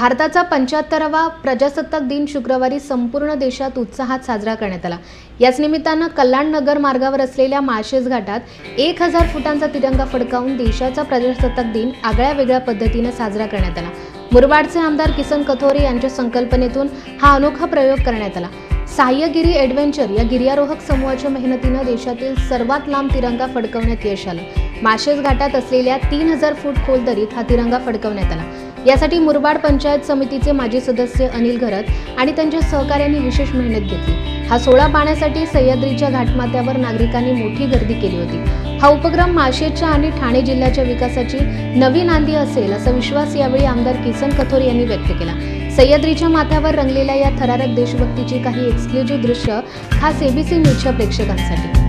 भारताचा 75वा प्रजासत्ताक दिन शुक्रवारी संपूर्ण देशात उत्साहात साजरा करण्यात आला। याच निमित्तानं कल्याण नगर मार्गावर असलेल्या माळशेज घाटात 1000 फुटांचा तिरंगा फडकावून देशाचा प्रजासत्ताक दिन आगळ्या-वेगळ्या पद्धतीने साजरा करण्यात आला। मुरबाडचे आमदार किसन कथोरे यांच्या संकल्पनेतून हा अनोखा प्रयोग करण्यात आला। सह्यागिरी एडव्हेंचर या गिर्यारोहक समूहाच्या मेहनतीने देशातील सर्वात लांब तिरंगा फडकवण्यात यश आलं। माळशेज घाटात असलेल्या 3000 फूट खोल दरीत हा तिरंगा फडकवण्यात आला। यासाठी मुरबाड पंचायत समितीचे माजी सदस्य अनिल घरत आणि त्यांच्या सहकाऱ्यांनी विशेष मेहनत घेतली। हा सोहळा पाहण्यासाठी सह्याद्रीच्या घाटमाथ्यावर नागरिकांनी मोठी गर्दी केली होती। हा उपक्रम माळशेजच्या आणि ठाणे जिल्ह्याच्या विकासाची नवी नांदी असेल असा विश्वास यावेळी आमदार किसन कथोरे यांनी व्यक्त केला। सह्याद्रीच्या माथ्यावर रंगलेल्या या थरारक देशभक्तीची काही एक्सक्लुझिव्ह दृश्य खास एबीसी न्यूजच्या प्रेक्षकांसाठी।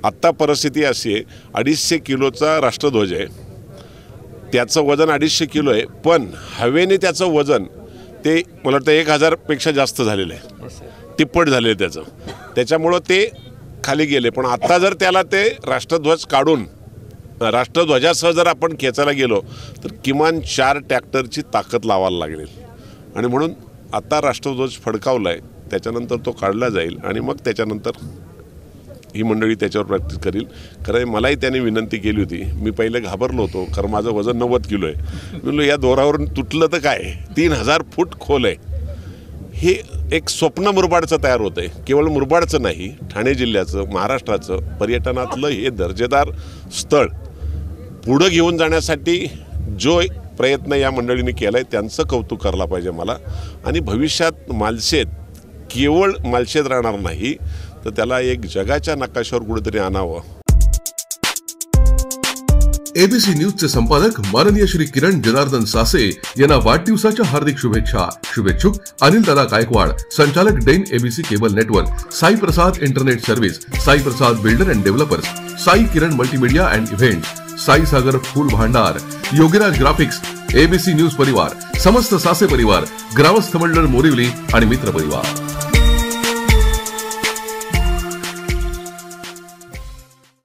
आत्ता परिस्थिती अशी आहे, 250 किलोचा राष्ट्रध्वज आहे, त्याचं वजन 250 किलो आहे, पण हवेने त्याचं वजन ते मला वाटतं 1000 पेक्षा जास्त झालेलं आहे, तिप्पट झालेलं त्याचं, त्याच्यामुळं ते खाली गेले। पण आता जर त्याला ते राष्ट्रध्वज काढून राष्ट्रध्वजासह जर आपण खेचायला गेलो तर किमान 4 ट्रॅक्टरची ताकद लावायला लागेल। आणि म्हणून आता राष्ट्रध्वज फडकावला आहे, त्याच्यानंतर तो काढला जाईल आणि मग त्याच्यानंतर ही मंडळी त्याच्यावर प्रॅक्टिस करील। खरं मलाही त्यांनी विनंती केली होती, मी पहिले घाबरलो होतो कारण माझं वजन 90 किलो आहे। म्हणलं या दोरावरून तुटलं तर काय, 3000 फूट खोल आहे, हे एक स्वप्न मुरबाडचं तयार होतं आहे। केवळ मुरबाडचं नाही, ठाणे जिल्ह्याचं, महाराष्ट्राचं पर्यटनातलं हे दर्जेदार स्थळ पुढं घेऊन जाण्यासाठी जो प्रयत्न या मंडळीने केला आहे त्यांचं कौतुक करायला पाहिजे मला। आणि भविष्यात माळशेज केवळ माळशेज राहणार नाही तर त्याला एक जगाच्या नकाशावर कुठेतरी आणावं। एबीसी न्यूजचे संपादक माननीय श्री किरण जनार्दन सासे यांना वाढदिवसाच्या हार्दिक शुभेच्छा। शुभेच्छुक अनिल दादा गायकवाड, संचालक Den ABC cable network, Sai Prasad internet service, Sai Prasad builder and developers, Sai Kiran multimedia and events, Sai Sagar फूल भांडार, योगीराज ग्राफिक्स, एबीसी न्यूज परिवार, समस्त सासे परिवार, ग्रामस्थ मंडळ मोरिवली आणि मित्र परिवार।